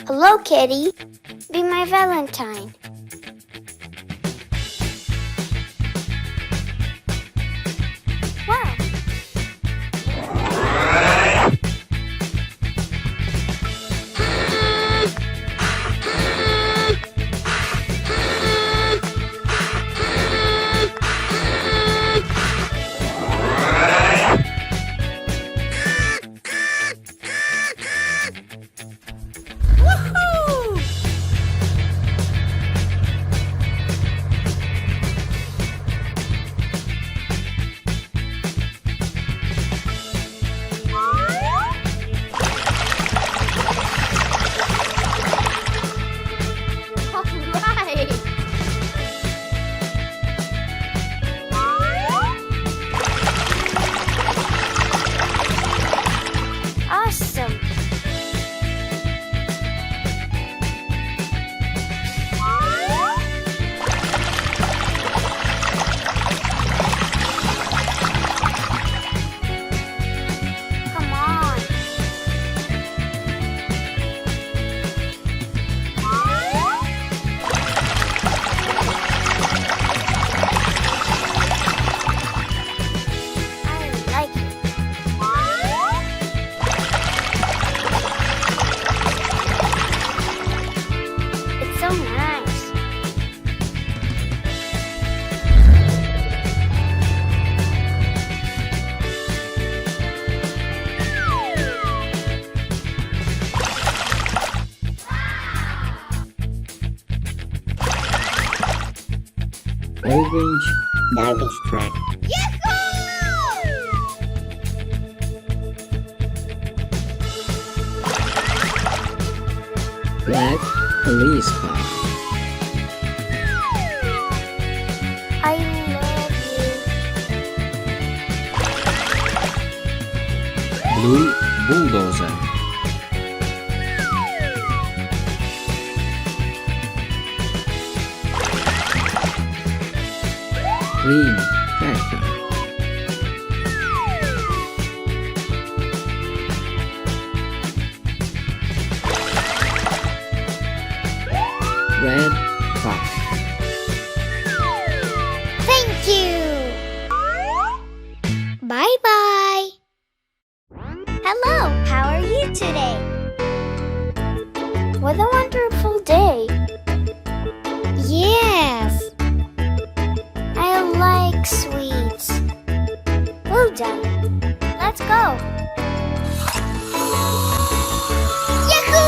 Hello, kitty. Be my Valentine. Wow. Awesome. Come on. I like it. It's so nice. Orange garbage truck. Black police car. I love you. Blue bulldozer. Green tractor. Red fox. Thank you. Bye-bye. Hello, how are you today? What a wonderful day. Yes. I like sweets. Well done. Let's go. Yahoo!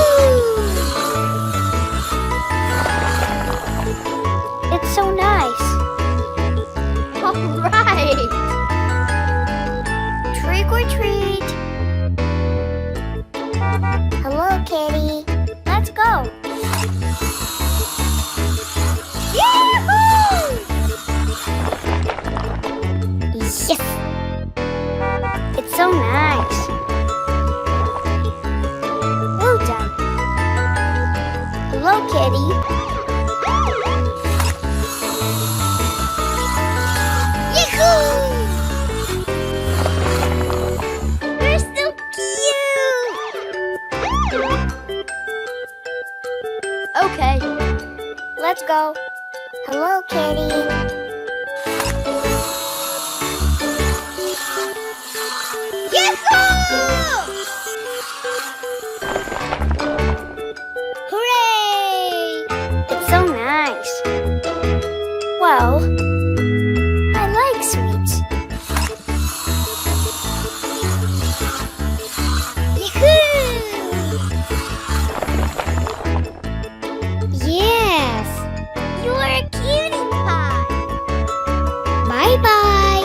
It's so nice. All right. Trick or treat. Hello, kitty. Let's go. Yahoo! Yes! It's so nice. Well done. Hello, kitty. Yahoo! You're so cute! Okay. Let's go. Hello, kitty. Hooray! It's so nice. Well, I like sweets. Yahoo! Yes, you're a cutie pie. Bye-bye.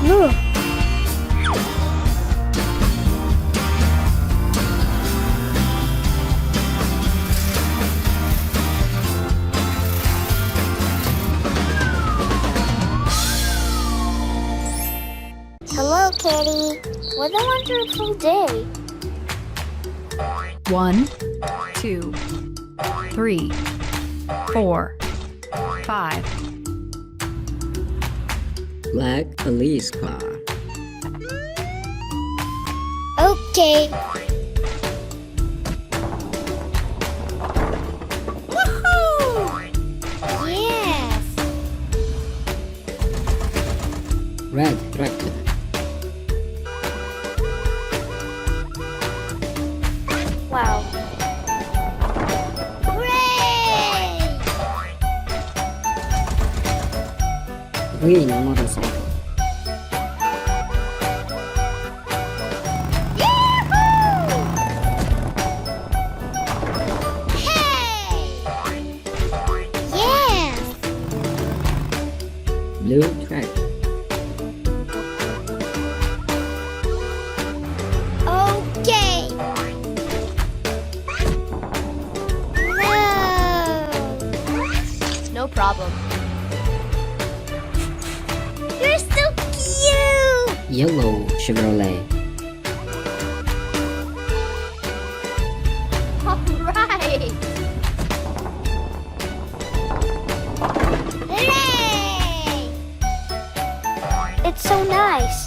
Ugh. Hello, Kitty. What a wonderful day. 1, 2, 3, 4, 5. Black police car. Okay. Yes. Red tractor. Wow. Hooray! Green motorcycle. Hey! Yes. Blue tractor. Okay. No. No problem. You're so cute. Yellow Chevrolet. All right. Hooray! It's so nice.